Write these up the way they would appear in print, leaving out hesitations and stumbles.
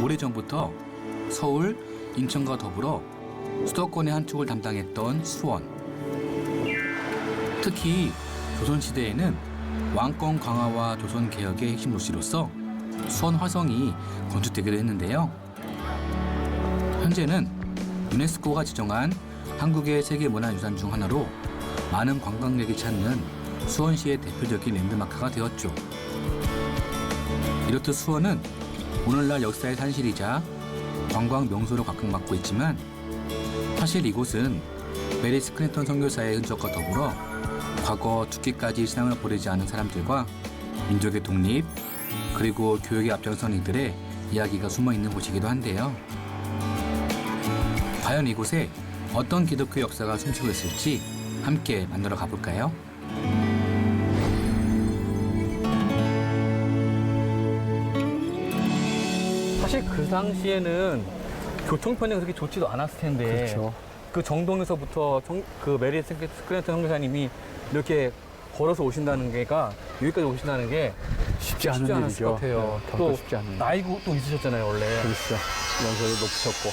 오래전부터 서울, 인천과 더불어 수도권의 한 축을 담당했던 수원. 특히 조선시대에는 왕권 강화와 조선 개혁의 핵심 도시로서 수원 화성이 건축되기도 했는데요. 현재는 유네스코가 지정한 한국의 세계문화유산 중 하나로 많은 관광객이 찾는 수원시의 대표적인 랜드마크가 되었죠. 이렇듯 수원은 오늘날 역사의 산실이자 관광 명소로 각광받고 있지만 사실 이곳은 메리 스크랜턴 선교사의 흔적과 더불어 과거 죽기까지 신앙을 버리지 않은 사람들과 민족의 독립 그리고 교육에 앞장선 이들의 이야기가 숨어있는 곳이기도 한데요. 과연 이곳에 어떤 기독교 역사가 숨쉬고 있을지 함께 만나러 가볼까요? 사실 그 당시에는 교통편이 그렇게 좋지도 않았을 텐데 그렇죠. 그 정동에서부터 그 메리 스크랜턴 선교사님이 이렇게 걸어서 오신다는 게가 여기까지 오신다는 게 쉽지 않은 않았을 것 일이죠. 같아요. 네, 또 쉽지 않은 일. 나이가 또 있으셨잖아요, 원래. 그렇죠. 연세를 높으셨고.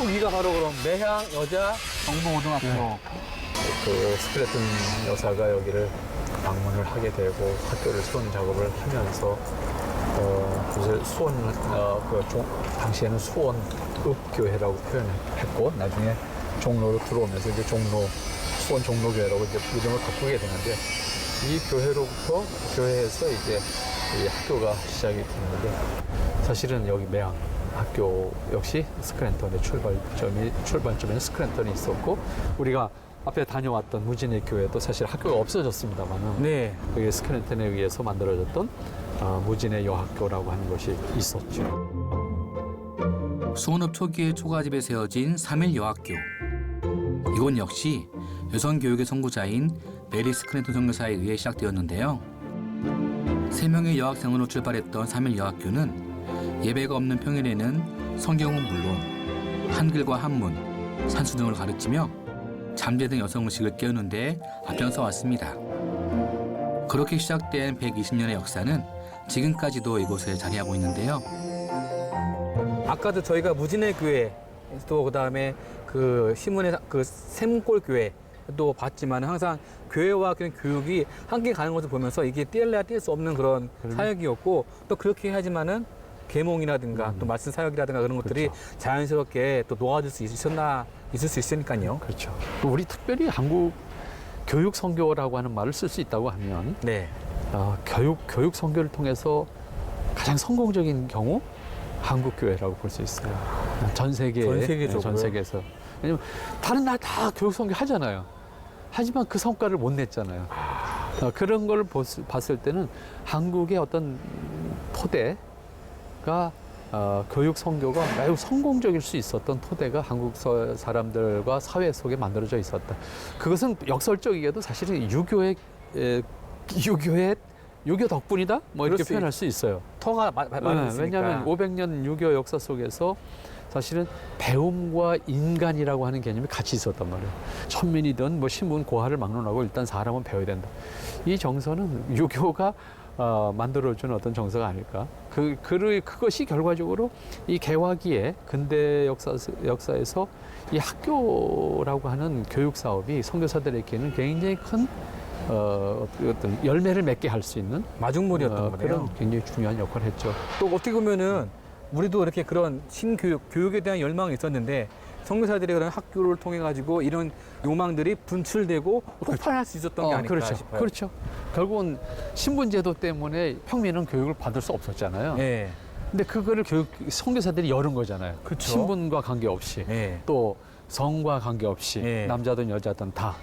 여기가 바로 그럼 매향 여자 정보고등학교. 네. 그 스크래튼 여사가 여기를 방문을 하게 되고 학교를 세우는 작업을 하면서 그래서 수원 당시에는 수원읍교회라고 표현했고 나중에 종로로 들어오면서 이제 수원 종로교회라고 이제 이름을 바꾸게 되는데 이 교회에서 이제 이 학교가 시작이 됐는데 사실은 여기 매향 학교 역시 스크랜턴의 출발점에는 스크랜턴이 있었고 우리가 앞에 다녀왔던 무진의 교회도 사실 학교가 없어졌습니다만은 네. 그게 스크랜턴에 의해서 만들어졌던 무진의 여학교라고 하는 것이 있었죠. 수원읍 초기의 초가집에 세워진 3일 여학교. 이곳 역시 여성 교육의 선구자인 메리 스크랜턴 선교사에 의해 시작되었는데요. 3명의 여학생으로 출발했던 3일 여학교는 예배가 없는 평일에는 성경은 물론 한글과 한문, 산수 등을 가르치며 잠재된 여성의식을 깨우는 데 앞장서 왔습니다. 그렇게 시작된 120년의 역사는 지금까지도 이곳에 자리하고 있는데요. 아까도 저희가 무진의 교회 또 그다음에 그 신문의 그 샘골 교회 또 봤지만 항상 교회와 그런 교육이 함께 가는 것을 보면서 이게 뗄래야 뗄 수 없는 그런 사역이었고 또 그렇게 하지만은 계몽이라든가 또 말씀 사역이라든가 그런 것들이 그렇죠. 자연스럽게 또 놓아질 수 있을 수 있으니까요. 그렇죠. 또 우리 특별히 한국 교육 선교라고 하는 말을 쓸 수 있다고 하면 네. 교육 선교를 통해서 가장 성공적인 경우 한국 교회라고 볼 수 있어요. 전 세계적으로. 전 세계에서. 왜냐면 다른 나라 다 교육 선교 하잖아요. 하지만 그 성과를 못 냈잖아요. 그런 걸 봤을 때는 한국의 어떤 토대가 교육 선교가 매우 성공적일 수 있었던 토대가 한국 사람들과 사회 속에 만들어져 있었다. 그것은 역설적이게도 사실은 유교 덕분이다? 뭐 이렇게 표현할 수 있어요. 터가 많이 있으니까. 왜냐하면 500년 유교 역사 속에서 사실은 배움과 인간이라고 하는 개념이 같이 있었단 말이에요. 천민이든 뭐 신분 고하를 막론하고 일단 사람은 배워야 된다. 이 정서는 유교가 만들어준 어떤 정서가 아닐까. 그것이 결과적으로 이 개화기의 근대 역사에서 이 학교라고 하는 교육 사업이 선교사들에게는 굉장히 큰 어떤 열매를 맺게 할 수 있는 마중물이었던 거네요. 그런 굉장히 중요한 역할을 했죠. 또 어떻게 보면은 우리도 이렇게 그런 교육에 대한 열망이 있었는데 선교사들의 그런 학교를 통해 가지고 이런 욕망들이 분출되고 폭발할 수 있었던 게 아닐까 그렇죠. 싶어요. 그렇죠. 결국은 신분제도 때문에 평민은 교육을 받을 수 없었잖아요. 네. 근데 그거를 선교사들이 열은 거잖아요. 그쵸. 신분과 관계없이 네. 또 성과 관계없이 네. 남자든 여자든 다.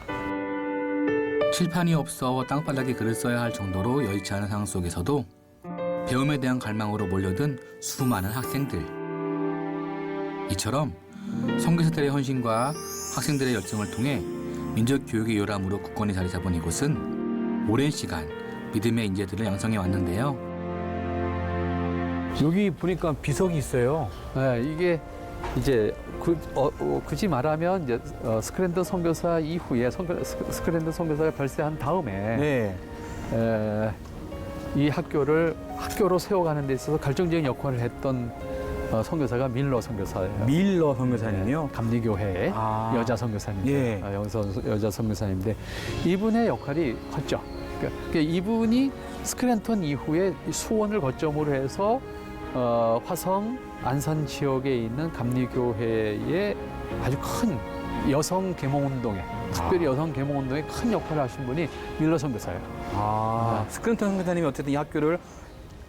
칠판이 없어 땅바닥에 글을 써야 할 정도로 여의치 않은 상황 속에서도 배움에 대한 갈망으로 몰려든 수많은 학생들. 이처럼 선교사들의 헌신과 학생들의 열정을 통해 민족 교육의 요람으로 굳건히 자리 잡은 이곳은 오랜 시간 믿음의 인재들을 양성해 왔는데요. 여기 보니까 비석이 있어요. 네, 이게 이제 굳이 말하면 이제 스크랜턴 선교사 이후에 스크랜턴 선교사가 발세한 다음에 네. 이 학교로 세워가는 데 있어서 결정적인 역할을 했던 선교사가 밀러 선교사예요. 밀러 선교사님이요? 감리교회의 아. 여자 선교사님. 예. 여자 선교사님인데 이분의 역할이 컸죠. 그러니까 이분이 스크랜턴 이후에 수원을 거점으로 해서 화성, 안산 지역에 있는 감리교회의 아주 큰 여성 계몽운동에 특별히 여성 계몽운동에 큰 역할을 하신 분이 밀러 선교사예요. 스크랜턴 선교사님이 어쨌든 이 학교를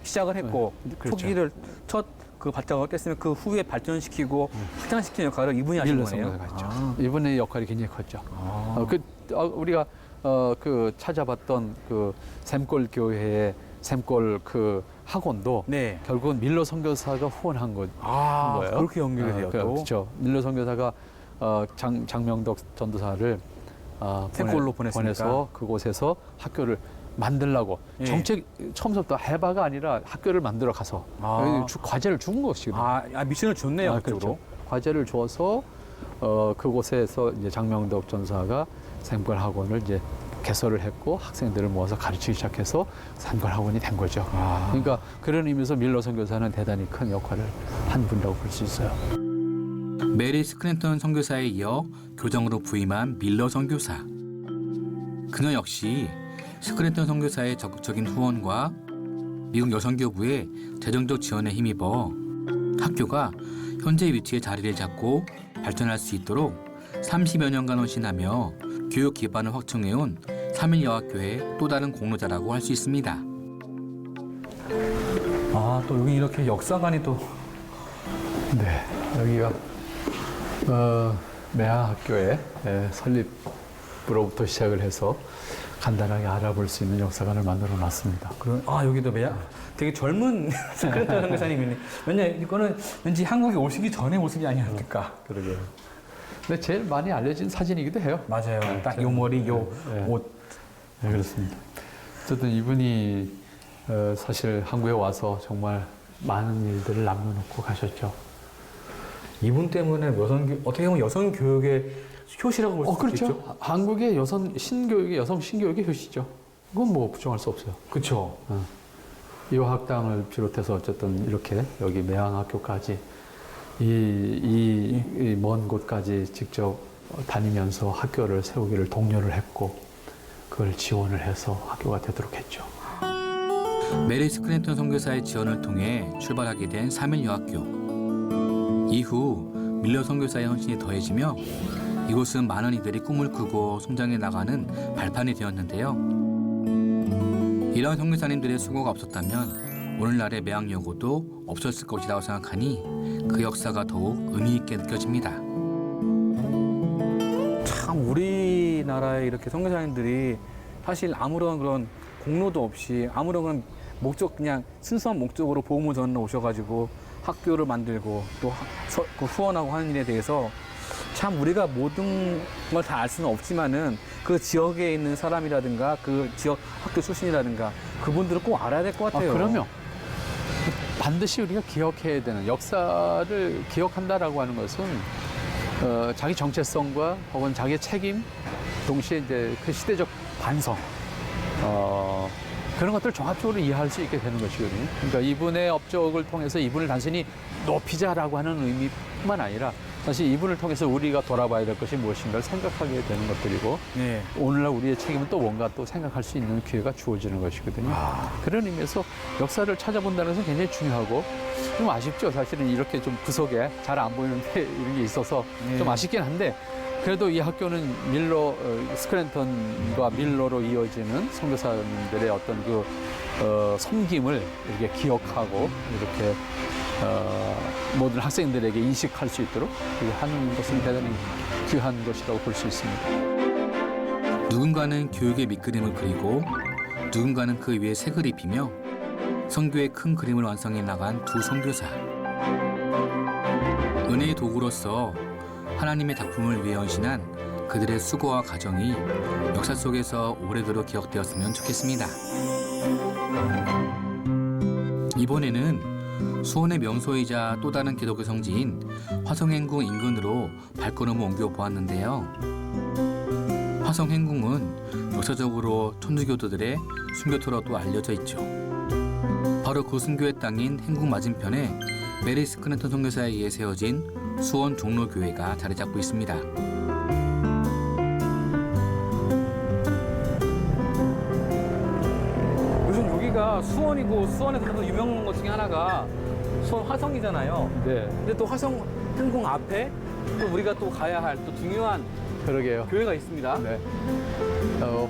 시작을 했고 그렇죠. 초기를 첫 그 발작을 뗐으면 그 후에 발전시키고 확장시키는 역할을 이분이 하신 밀러 거네요. 선교사가 했죠. 이분의 역할이 굉장히 컸죠. 우리가 그 찾아봤던 그 샘골 교회의 샘골 그 학원도 네. 결국은 밀러 선교사가 후원한 거예요. 그렇게 연결이 돼요. 또. 그렇죠. 밀러 선교사가 장명덕 전도사를 샘골로 보냈으니까. 보내서 그곳에서 학교를 만들라고 예. 정책 처음부터 해바가 아니라 학교를 만들어 가서 과제를 준 것이거든요. 미션을 줬네요. 그쪽으로. 그렇죠. 과제를 줘서 그곳에서 이제 장명덕 전사가 샘골 학원을 이제 개설을 했고 학생들을 모아서 가르치기 시작해서 샘골 학원이 된 거죠. 그러니까 그런 의미에서 밀러 선교사는 대단히 큰 역할을 한 분이라고 볼 수 있어요. 메리 스크랜턴 선교사에 이어 교정으로 부임한 밀러 선교사. 그녀 역시 스크랜턴 선교사의 적극적인 후원과 미국 여성교부의 재정적 지원에 힘입어 학교가 현재 위치에 자리를 잡고 발전할 수 있도록 30여 년간 헌신하며 교육 기반을 확충해온 3.1여학교의 또 다른 공로자라고 할 수 있습니다. 또 여기 이렇게 역사관이 또. 네, 여기가 매화학교의 설립으로부터 시작을 해서 간단하게 알아볼 수 있는 역사관을 만들어 놨습니다. 여기도 되게 젊은 스크랜턴 선교사님이네. 왜냐면 이거는 왠지 한국에 오시기 전의 모습이 아니었을까. 그러게요. 근데 제일 많이 알려진 사진이기도 해요. 맞아요. 딱 요 머리, 요 옷. 네, 그렇습니다. 어쨌든 이분이 사실 한국에 와서 정말 많은 일들을 남겨놓고 가셨죠. 이분 때문에 어떻게 보면 여성 교육의 효시라고 볼 수 그렇죠. 있죠. 한국의 여성 신교육의 효시죠. 그건 뭐 부정할 수 없어요. 그렇죠. 이 학당을 비롯해서 어쨌든 이렇게 여기 매항학교까지 이 먼 곳까지 직접 다니면서 학교를 세우기를 독려를 했고 그걸 지원을 해서 학교가 되도록 했죠. 메리 스크랜턴 선교사의 지원을 통해 출발하게 된 3.1여학교. 이후 밀러 선교사의 헌신이 더해지며 이곳은 많은 이들이 꿈을 꾸고 성장해 나가는 발판이 되었는데요. 이런 선교사님들의 수고가 없었다면 오늘날의 매항여고도 없었을 것이라고 생각하니 그 역사가 더욱 의미 있게 느껴집니다. 참 우리나라의 이렇게 선교사님들이 사실 아무런 그런 공로도 없이 아무런 그런 그냥 순수한 목적으로 복음을 전하러 오셔가지고 학교를 만들고 또 그 후원하고 하는 일에 대해서 참 우리가 모든 걸 다 알 수는 없지만은 그 지역에 있는 사람이라든가 그 지역 학교 출신이라든가 그분들을 꼭 알아야 될 것 같아요. 그럼요. 반드시 우리가 기억해야 되는 역사를 기억한다라고 하는 것은 자기 정체성과 혹은 자기의 책임 동시에 이제 그 시대적 반성 그런 것들을 종합적으로 이해할 수 있게 되는 것이거든요. 그러니까 이분의 업적을 통해서 이분을 단순히 높이자라고 하는 의미뿐만 아니라 사실 이분을 통해서 우리가 돌아봐야 될 것이 무엇인가를 생각하게 되는 것들이고 네. 오늘날 우리의 책임은 또 뭔가 또 생각할 수 있는 기회가 주어지는 것이거든요. 그런 의미에서 역사를 찾아본다는 것은 굉장히 중요하고 좀 아쉽죠. 사실은 이렇게 좀 구석에 잘 안 보이는데 이런 게 있어서 좀 아쉽긴 한데 그래도 이 학교는 스크랜턴과 밀러로 이어지는 선교사님들의 어떤 그 섬김을 이렇게 기억하고 이렇게 모든 학생들에게 인식할 수 있도록 하는 것은 대단히 귀한 것이라고 볼 수 있습니다. 누군가는 교육의 밑그림을 그리고 누군가는 그 위에 색을 입히며 선교의 큰 그림을 완성해 나간 두 선교사. 은혜의 도구로서 하나님의 작품을 위해 헌신한 그들의 수고와 가정이 역사 속에서 오래도록 기억되었으면 좋겠습니다. 이번에는 수원의 명소이자 또 다른 기독교 성지인 화성행궁 인근으로 발걸음을 옮겨보았는데요. 화성행궁은 역사적으로 천주교도들의 순교토로도 알려져 있죠. 바로 고승교회 땅인 행궁 맞은편에 메리 스크랜턴 선교사에 의해 세워진 수원 종로교회가 자리 잡고 있습니다. 요즘 여기가 수원이고 수원에서 또 유명한 것 중에 하나가 수원 화성이잖아요. 네, 근데 또 화성 행궁 앞에 또 우리가 또 가야 할 또 중요한 그러게요. 교회가 있습니다. 네.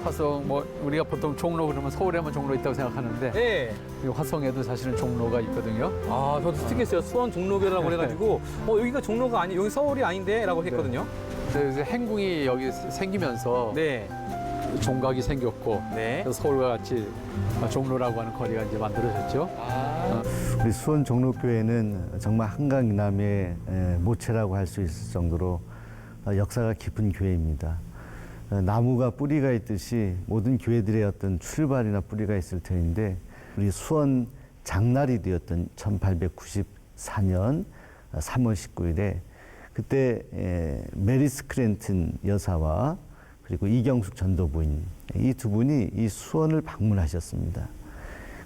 화성 뭐 우리가 보통 종로 그러면 서울에만 종로 있다고 생각하는데 네. 이 화성에도 사실은 종로가 있거든요. 아, 저도 특이했어요. 수원 종로교라고 그래가지고 여기가 종로가 아니 여기 서울이 아닌데라고 했거든요. 그래서 행궁이 여기 생기면서 네. 종각이 생겼고 네. 그래서 서울과 같이 종로라고 하는 거리가 이제 만들어졌죠. 아. 우리 수원 종로교회는 정말 한강 이남의 모체라고 할 수 있을 정도로 역사가 깊은 교회입니다. 나무가 뿌리가 있듯이 모든 교회들의 어떤 출발이나 뿌리가 있을 터인데 우리 수원 장날이 되었던 1894년 3월 19일에 그때 메리 스크랜턴 여사와 그리고 이경숙 전도부인 이 두 분이 이 수원을 방문하셨습니다.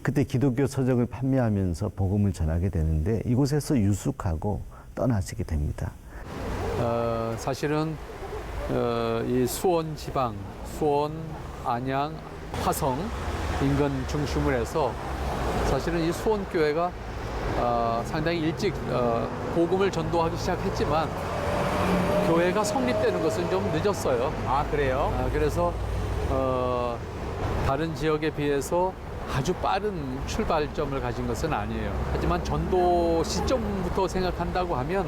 그때 기독교 서적을 판매하면서 복음을 전하게 되는데 이곳에서 유숙하고 떠나시게 됩니다. 사실은 이 수원 지방, 수원, 안양, 화성 인근 중심을 해서 사실은 이 수원 교회가 상당히 일찍 복음을 전도하기 시작했지만 교회가 성립되는 것은 좀 늦었어요. 아, 그래요? 그래서 다른 지역에 비해서 아주 빠른 출발점을 가진 것은 아니에요. 하지만 전도 시점부터 생각한다고 하면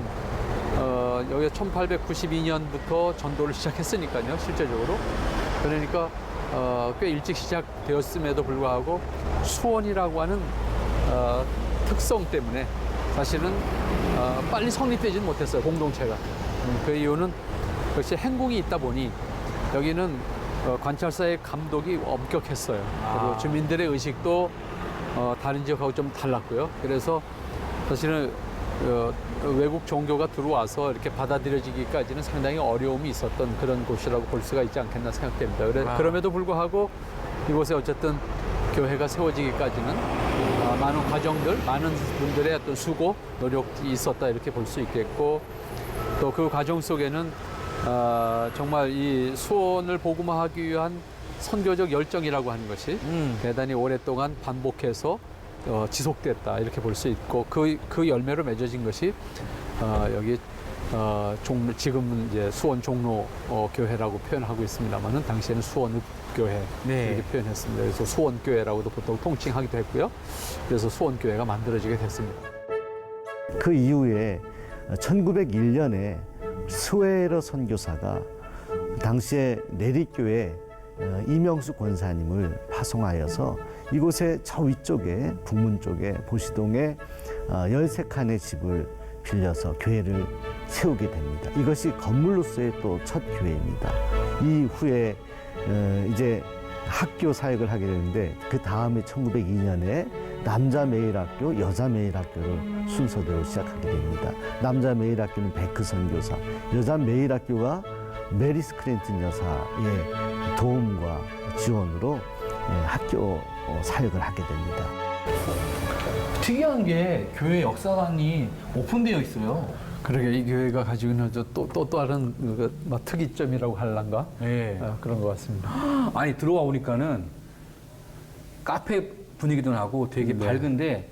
여기 1892년부터 전도를 시작했으니까요, 실제적으로. 그러니까 꽤 일찍 시작되었음에도 불구하고 수원이라고 하는 특성 때문에 사실은 빨리 성립되지는 못했어요, 공동체가. 그 이유는 역시 행궁이 있다 보니 여기는 관찰사의 감독이 엄격했어요. 그리고 주민들의 의식도 다른 지역하고 좀 달랐고요. 그래서 사실은 외국 종교가 들어와서 이렇게 받아들여지기까지는 상당히 어려움이 있었던 그런 곳이라고 볼 수가 있지 않겠나 생각됩니다. 그럼에도 불구하고 이곳에 어쨌든 교회가 세워지기까지는 많은 과정들, 많은 분들의 어떤 수고, 노력이 있었다 이렇게 볼 수 있겠고 또 그 과정 속에는 정말 이 수원을 복음화하기 위한 선교적 열정이라고 하는 것이 대단히 오랫동안 반복해서 지속됐다 이렇게 볼 수 있고 그 열매로 맺어진 것이 여기 지금은 이제 수원 종로 교회라고 표현하고 있습니다만은 당시에는 수원 읍교회 네. 이렇게 표현했습니다. 그래서 수원 교회라고도 보통 통칭하기도 했고요. 그래서 수원 교회가 만들어지게 됐습니다. 그 이후에 1901년에 스웨러 선교사가 당시에 내리교회 이명숙 권사님을 파송하여서 이곳에 저 위쪽에 북문 쪽에 보시동에 13칸의 집을 빌려서 교회를 세우게 됩니다. 이것이 건물로서의 또 첫 교회입니다. 이후에 이제 학교 사역을 하게 되는데 그 다음에 1902년에 남자 매일학교, 여자 매일학교를 순서대로 시작하게 됩니다. 남자 매일학교는 베크 선교사, 여자 매일학교가 메리 스크랜턴 여사의 도움과 지원으로 학교 사역을 하게 됩니다. 특이한 게 교회 역사관이 오픈되어 있어요. 그러게 이 교회가 가지고 있는 또 다른 특이점이라고 할란가? 네. 그런 것 같습니다. 아니 들어와 보니까는 카페 분위기도 나고 되게 네. 밝은데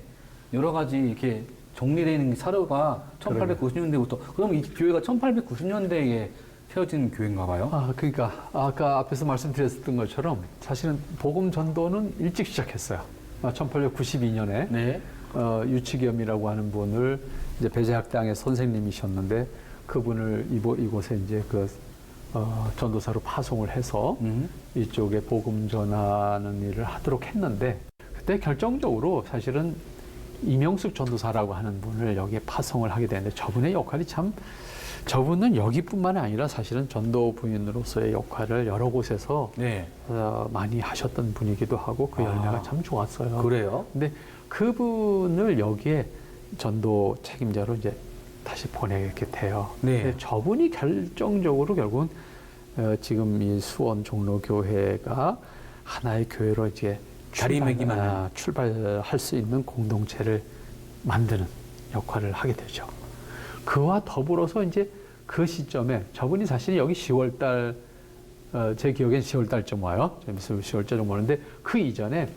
여러 가지 이렇게 정리되어 있는 사료가 1890년대부터 그럼 이 교회가 1890년대에 세워진 교회인가 봐요? 그러니까 아까 앞에서 말씀드렸던 것처럼 사실은 복음 전도는 일찍 시작했어요. 1892년에 네. 유치겸이라고 하는 분을 이제 배재학당의 선생님이셨는데 그분을 이곳에 이제 전도사로 파송을 해서 이쪽에 복음 전하는 일을 하도록 했는데 그때 결정적으로 사실은 이명숙 전도사라고 하는 분을 여기에 파송을 하게 되는데 저분의 역할이 저분은 여기뿐만 아니라 사실은 전도 부인으로서의 역할을 여러 곳에서 네. 많이 하셨던 분이기도 하고 그 열매가 참 좋았어요. 그래요? 근데 그분을 여기에 전도 책임자로 이제 다시 보내게 돼요. 네. 근데 저분이 결정적으로 결국은 지금 이 수원 종로교회가 하나의 교회로 이제 자리매김하는. 출발할 수 있는 공동체를 만드는 역할을 하게 되죠. 그와 더불어서 이제 그 시점에 저분이 사실 여기 10월달 제 기억엔 10월달쯤 와요. 10월달쯤 오는데 그 이전에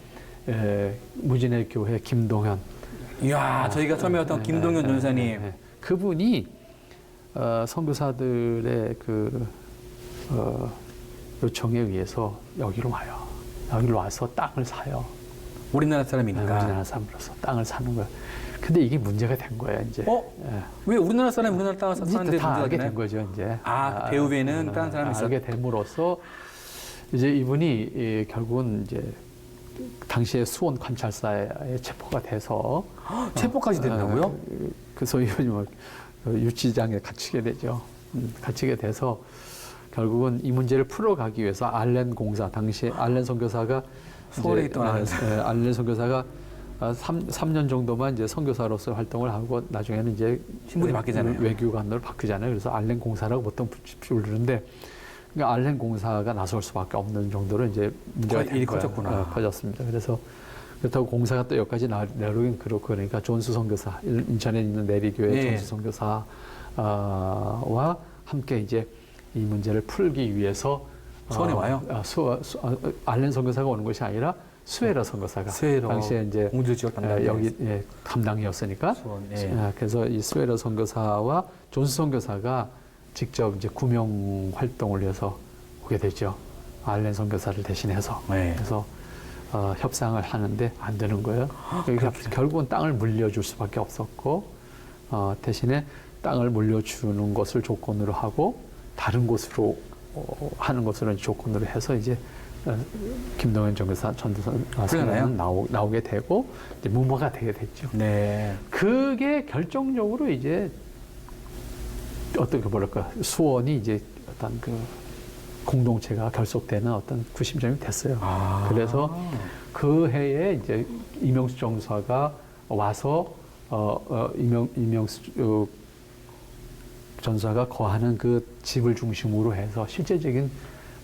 무진의 교회 김동현. 이야, 저희가 처음에 왔던 김동현 전사님. 그분이 선교사들의 그 요청에 의해서 여기로 와요. 여기로 와서 땅을 사요. 우리나라 사람이니까. 우리나라 사람으로서 땅을 사는 거예요. 근데 이게 문제가 된 거예요, 이제. 왜 우리나라 사람이 우리나라 땅을 사는데 다 문제가 알게 되나요? 된 거죠, 이제. 아, 배후에는 다른 사람이 있었. 알게 됨으로써 이제 이분이 결국은 이제 당시에 수원 관찰사에 체포가 돼서 체포까지 된다고요? 그래서 이분이 뭐 유치장에 갇히게 되죠. 갇히게 돼서 결국은 이 문제를 풀어가기 위해서 알렌 공사, 당시에 알렌 선교사가 서울에 있던 알렌 선교사가 3년 정도만 이제 선교사로서 활동을 하고 나중에는 이제 신분이 바뀌잖아요. 외교관으로 바뀌잖아요. 그래서 알렌 공사라고 보통 부르는데 그러니까 알렌 공사가 나설 수밖에 없는 정도로 이제 문제가 된 일이 거예요. 커졌구나. 커졌습니다. 그래서 그렇다고 공사가 또 여기까지 내려오긴 그렇고 그러니까 존수 선교사 인천에 있는 내리교회 존수 선교사와 함께 이제 이 문제를 풀기 위해서 수원에 와요? 알렌 선교사가 오는 것이 아니라 수에라 선교사가 수에라. 당시에 이제 공주 지역 담당자. 여기 담당이었으니까 수원, 그래서 이 수에라 선교사와 존수 선교사가 직접 이제 구명 활동을 위해서 오게 되죠. 알렌 선교사를 대신해서 그래서 협상을 하는데 안 되는 거예요. 결국은 땅을 물려줄 수밖에 없었고 대신에 땅을 물려주는 것을 조건으로 하고 다른 곳으로 하는 것으로 조건으로 해서 이제 김동현 전도사는 나오게 되고 이제 무모가 되게 됐죠. 네. 그게 결정적으로 이제 어떤 그 뭐랄까 수원이 이제 어떤 그 공동체가 결속되는 어떤 구심점이 됐어요. 그래서 그 해에 이제 이명수 전사가 와서 이명수 전사가 거하는 그 집을 중심으로 해서 실제적인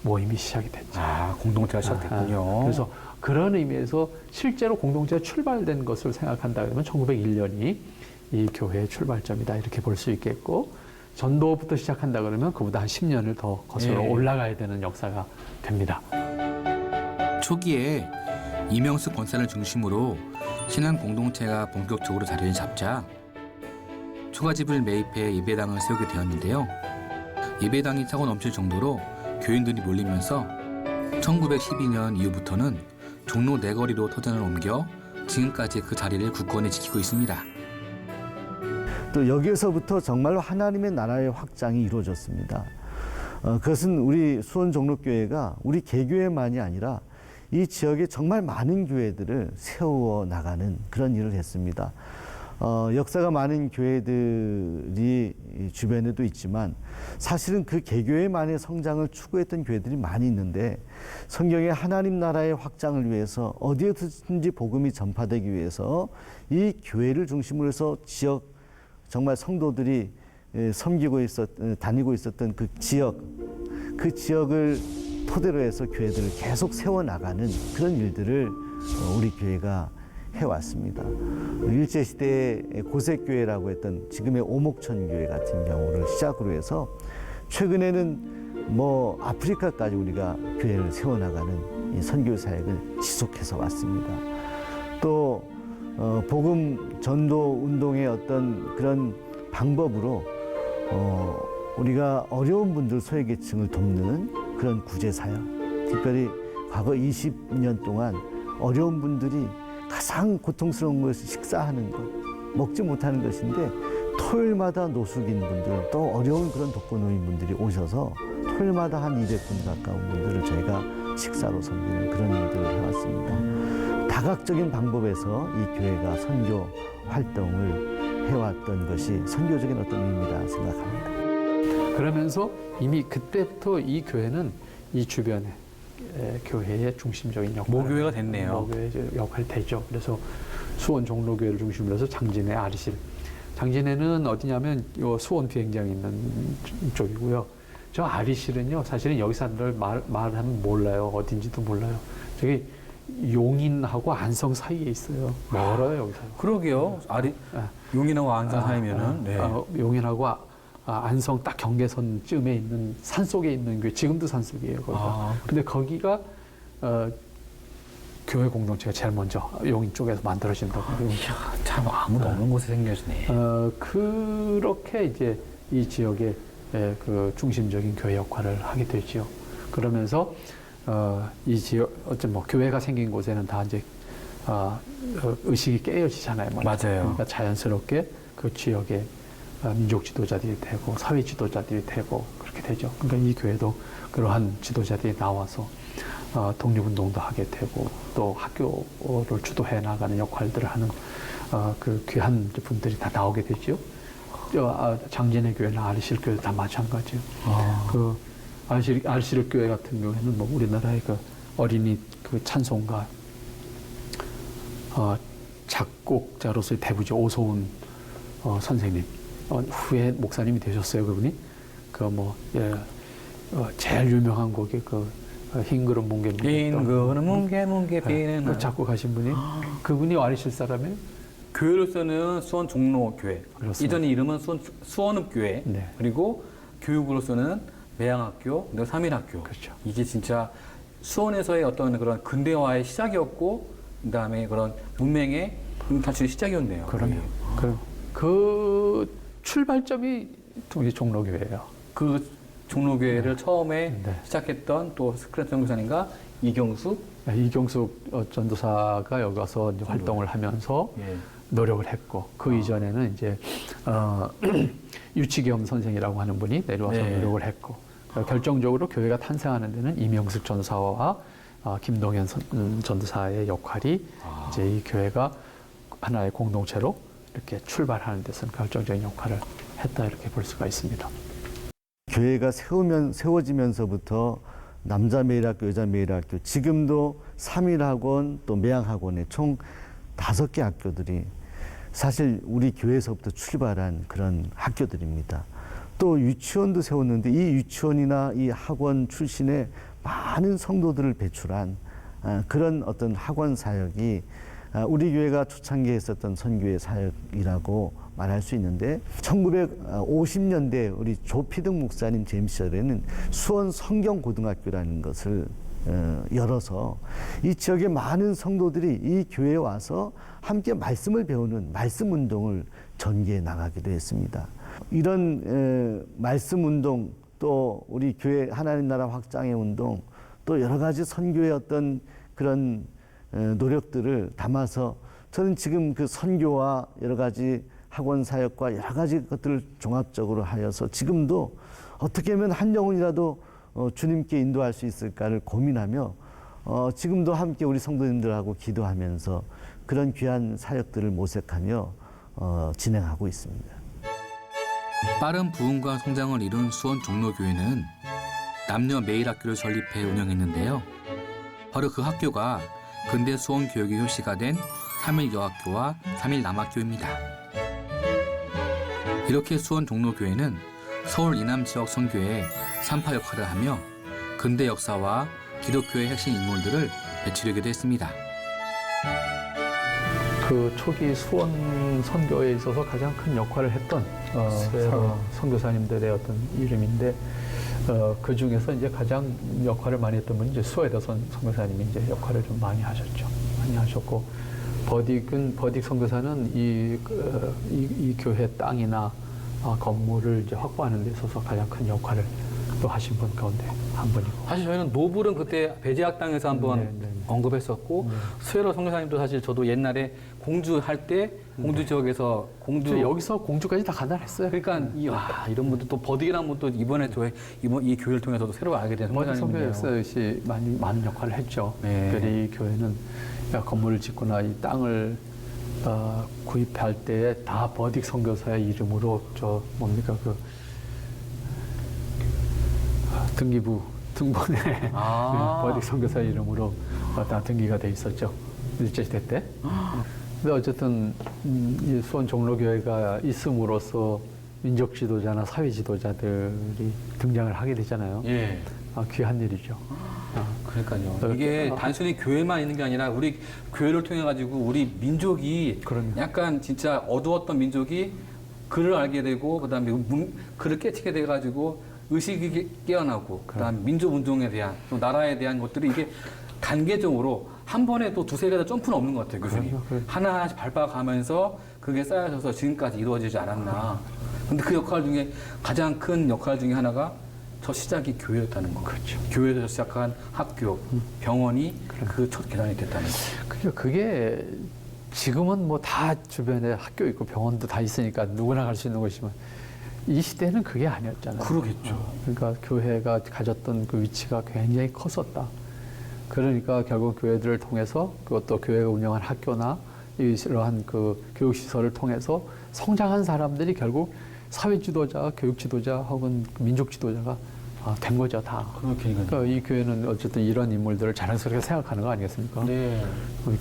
모임이 시작이 됐죠. 공동체가 시작됐군요. 그래서 그런 의미에서 실제로 공동체가 출발된 것을 생각한다 그러면 1901년이 이 교회의 출발점이다 이렇게 볼 수 있겠고 전도부터 시작한다 그러면 그보다 한 10년을 더 거슬러 올라가야 되는 역사가 됩니다. 초기에 이명수 권사를 중심으로 신앙 공동체가 본격적으로 자리를 잡자 초가집을 매입해 예배당을 세우게 되었는데요. 예배당이 차고 넘칠 정도로 교인들이 몰리면서 1912년 이후부터는 종로 내거리로 터전을 옮겨 지금까지 그 자리를 굳건히 지키고 있습니다. 또 여기에서부터 정말로 하나님의 나라의 확장이 이루어졌습니다. 그것은 우리 수원 종로교회가 우리 개교회만이 아니라 이 지역에 정말 많은 교회들을 세워 나가는 그런 일을 했습니다. 역사가 많은 교회들이 주변에도 있지만 사실은 그 개교회만의 성장을 추구했던 교회들이 많이 있는데 성경의 하나님 나라의 확장을 위해서 어디에든지 복음이 전파되기 위해서 이 교회를 중심으로 해서 지역 정말 성도들이 다니고 있었던 그 지역을 토대로 해서 교회들을 계속 세워나가는 그런 일들을 우리 교회가 해왔습니다. 일제시대의 고색교회라고 했던 지금의 오목천교회 같은 경우를 시작으로 해서 최근에는 뭐 아프리카까지 우리가 교회를 세워나가는 이 선교 사역을 지속해서 왔습니다. 또 복음 전도 운동의 어떤 그런 방법으로 우리가 어려운 분들 소외계층을 돕는 그런 구제사역, 특별히 과거 20년 동안 어려운 분들이 가장 고통스러운 것이 식사하는 것, 먹지 못하는 것인데 토요일마다 노숙인 분들 또 어려운 그런 독거노인분들이 오셔서 토요일마다 한 200분 가까운 분들을 저희가 식사로 섬기는 그런 일들을 해왔습니다. 다각적인 방법에서 이 교회가 선교 활동을 해왔던 것이 선교적인 어떤 의미라 생각합니다. 그러면서 이미 그때부터 이 교회는 이 주변에 교회의 중심적인 역할, 모교회가 됐네요. 모교회 역할이 되죠. 그래서 수원 종로교회를 중심으로 해서 장진회, 아리실. 장진회는 어디냐면 요 수원 비행장이 있는 쪽이고요. 저 아리실은요, 사실은 여기 사람들 말하면 몰라요. 어딘지도 몰라요. 저기 용인하고 안성 사이에 있어요. 멀어요 여기서. 그러게요. 용인하고 안산 사이면은 네. 용인하고 안성 딱 경계선쯤에 있는 산 속에 있는 교회. 지금도 산 속이에요 거기가. 근데 거기가 교회 공동체가 제일 먼저 용인 쪽에서 만들어진다고. 이야, 참 아무도 없는 곳에 생겨지네. 그렇게 이제 이 지역의 그 중심적인 교회 역할을 하게 되지요. 그러면서 이 지역 어쨌든 뭐 교회가 생긴 곳에는 다 이제 의식이 깨어지잖아요. 맞아요. 그러니까 자연스럽게 그 지역의 민족 지도자들이 되고 사회 지도자들이 되고 그렇게 되죠. 그러니까 이 교회도 그러한 지도자들이 나와서 독립운동도 하게 되고 또 학교를 주도해 나가는 역할들을 하는 그 귀한 분들이 다 나오게 되죠. 장진의 교회나 아리실 교회도 다 마찬가지예요. 그 아리실 교회 같은 경우에는 뭐 우리나라의 그 어린이 그 찬송가 작곡자로서의 대부죠. 오소훈 선생님 후에 목사님이 되셨어요. 그분이 제일 유명한 곡이 흰 그릇 뭉게 흰 그릇 뭉게 비는 그 작곡하신 분이 그분이 아리실 사람이에요. 교회로서는 수원 종로교회, 그렇습니다. 이전 이름은 수원읍교회, 네. 그리고 교육으로서는 매양학교, 그리고 삼일학교. 그렇죠. 이게 진짜 수원에서의 어떤 그런 근대화의 시작이었고, 그다음에 그런 문명의 단순히 시작이었네요. 그럼요. 그 출발점이 우리 종로교회예요. 그 종로교회를 처음에 네. 시작했던 또 스크래트 선교사님과 이경숙 전도사가 여기 와서 이제 활동을 하면서 예. 노력을 했고 그 이전에는 이제 유치겸 선생이라고 하는 분이 내려와서 네. 노력을 했고 결정적으로 교회가 탄생하는 데는 이명숙 전도사와 김동현 전도사의 역할이 이제 이 교회가 하나의 공동체로 이렇게 출발하는 데서는 결정적인 역할을 했다 이렇게 볼 수가 있습니다. 교회가 세워지면서부터 남자 매일학교, 여자 매일학교, 지금도 삼일학원 또 매양학원에 총 5개 학교들이 사실 우리 교회에서부터 출발한 그런 학교들입니다. 또 유치원도 세웠는데 이 유치원이나 이 학원 출신의 많은 성도들을 배출한 그런 어떤 학원 사역이 우리 교회가 초창기에 했었던 선교의 사역이라고 말할 수 있는데 1950년대 우리 조피등 목사님 재임 시절에는 수원 성경고등학교라는 것을 열어서 이 지역의 많은 성도들이 이 교회에 와서 함께 말씀을 배우는 말씀 운동을 전개해 나가기도 했습니다. 이런 말씀 운동 또 우리 교회 하나님 나라 확장의 운동 또 여러 가지 선교의 어떤 그런 노력들을 담아서 저는 지금 그 선교와 여러 가지 학원 사역과 여러 가지 것들을 종합적으로 하여서 지금도 어떻게 하면 한 영혼이라도 주님께 인도할 수 있을까를 고민하며 지금도 함께 우리 성도님들하고 기도하면서 그런 귀한 사역들을 모색하며 진행하고 있습니다. 빠른 부흥과 성장을 이룬 수원 종로교회는 남녀 매일학교를 설립해 운영했는데요. 바로 그 학교가 근대 수원 교육의 효시가 된 삼일여학교와 삼일남학교입니다. 이렇게 수원 종로교회는 서울 이남 지역 선교의 산파 역할을 하며 근대 역사와 기독교의 핵심 인물들을 배치하기도 했습니다. 그 초기 수원 선교에 있어서 가장 큰 역할을 했던 선교사님들의 어떤 이름인데 그 중에서 이제 가장 역할을 많이 했던 분이 이제 수에더 선교사님이 이제 역할을 좀 많이 하셨죠. 많이 하셨고 버딕 선교사는 이 교회 땅이나 건물을 이제 확보하는 데 있어서 가장 큰 역할을 또 하신 분 가운데 한 분이고. 사실 저희는 노블은 그때 배제학당에서 한번 언급했었고 수혜로 선교사님도 사실 저도 옛날에 공주할 때 공주 지역에서 여기서 공주까지 다 가난했어요. 그러니까 이런 분들 또 버딕이라는 분도 이번에 이 교회를 통해서도 새로 알게 된 선교사님이네요. 선교사님이네요. 역시 많은 역할을 했죠. 네. 특별히 이 교회는 건물을 짓거나 이 땅을 구입할 때 다 버딕 선교사의 이름으로 등본에 버딕 선교사의 이름으로 다 등기가 돼 있었죠. 일제시대 때. 근데 어쨌든 이 수원 종로교회가 있음으로써 민족 지도자나 사회 지도자들이 등장을 하게 되잖아요. 예. 귀한 일이죠. 그러니까요. 이게 단순히 교회만 있는 게 아니라 우리 교회를 통해 가지고 우리 민족이 약간 진짜 어두웠던 민족이 글을 알게 되고 그다음에 글을 깨치게 돼 가지고 의식이 깨어나고 그다음에 민족 운동에 대한 또 나라에 대한 것들이 이게 단계적으로 한 번에 또 두세 개다 점프는 없는 것 같아요, 교수님. 하나하나씩 밟아가면서 그게 쌓여져서 지금까지 이루어지지 않았나. 근데 그 역할 중에 가장 큰 역할 중에 하나가 첫 시작이 교회였다는 거. 그렇죠. 교회에서 시작한 학교, 병원이 그 첫 계단이 됐다는 거. 그러니까 그게 지금은 뭐 다 주변에 학교 있고 병원도 다 있으니까 누구나 갈 수 있는 곳이지만 이 시대는 그게 아니었잖아요. 그러겠죠. 그러니까 교회가 가졌던 그 위치가 굉장히 컸었다. 그러니까 결국 교회들을 통해서 그것도 교회가 운영한 학교나 이러한 그 교육시설을 통해서 성장한 사람들이 결국 사회 지도자, 교육 지도자 혹은 민족 지도자가 된 거죠, 다. 그러니까 이 교회는 어쨌든 이런 인물들을 자랑스럽게 생각하는 거 아니겠습니까? 네.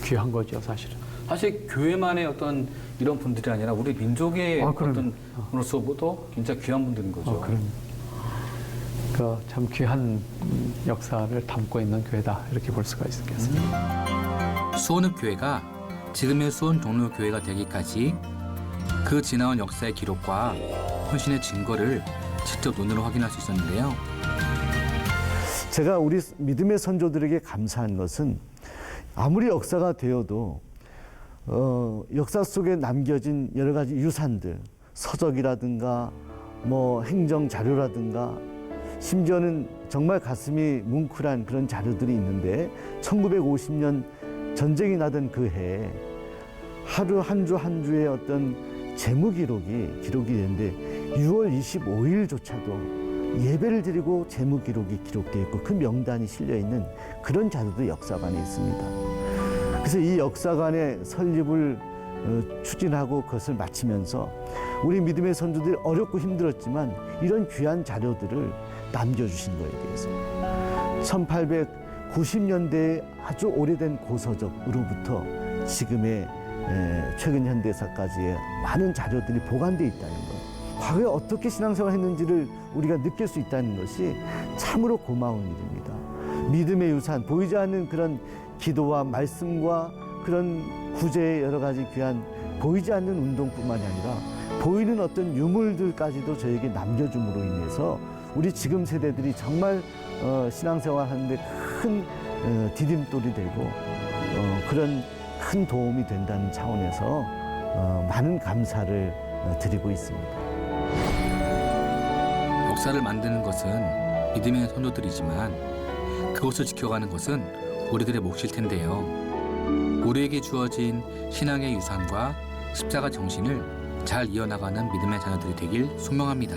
귀한 거죠, 사실은. 사실 교회만의 어떤 이런 분들이 아니라 우리 민족의 어떤 분으로서도 진짜 귀한 분들인 거죠. 그러니까 참 귀한 역사를 담고 있는 교회다 이렇게 볼 수가 있겠습니다. 수원읍교회가 지금의 수원 종로교회가 되기까지 그 지나온 역사의 기록과 헌신의 증거를 직접 눈으로 확인할 수 있었는데요. 제가 우리 믿음의 선조들에게 감사한 것은 아무리 역사가 되어도 역사 속에 남겨진 여러 가지 유산들, 서적이라든가 뭐 행정 자료라든가 심지어는 정말 가슴이 뭉클한 그런 자료들이 있는데 1950년 전쟁이 나던 그 해에 하루 한 주 한 주의 어떤 재무 기록이 되는데 6월 25일조차도 예배를 드리고 재무 기록이 기록되어 있고 그 명단이 실려 있는 그런 자료도 역사관에 있습니다. 그래서 이 역사관의 설립을 추진하고 그것을 마치면서 우리 믿음의 선조들이 어렵고 힘들었지만 이런 귀한 자료들을 남겨주신 거에 대해서 1890년대에 아주 오래된 고서적으로부터 지금의 최근 현대사까지의 많은 자료들이 보관되어 있다는 것. 과거에 어떻게 신앙생활을 했는지를 우리가 느낄 수 있다는 것이 참으로 고마운 일입니다. 믿음의 유산, 보이지 않는 그런 기도와 말씀과 그런 구제의 여러 가지 귀한 보이지 않는 운동뿐만이 아니라 보이는 어떤 유물들까지도 저에게 남겨줌으로 인해서 우리 지금 세대들이 정말 신앙생활 하는데 큰 디딤돌이 되고 그런 큰 도움이 된다는 차원에서 많은 감사를 드리고 있습니다. 역사를 만드는 것은 믿음의 선조들이지만 그것을 지켜가는 것은 우리들의 몫일 텐데요. 우리에게 주어진 신앙의 유산과 십자가 정신을 잘 이어나가는 믿음의 자녀들이 되길 소명합니다.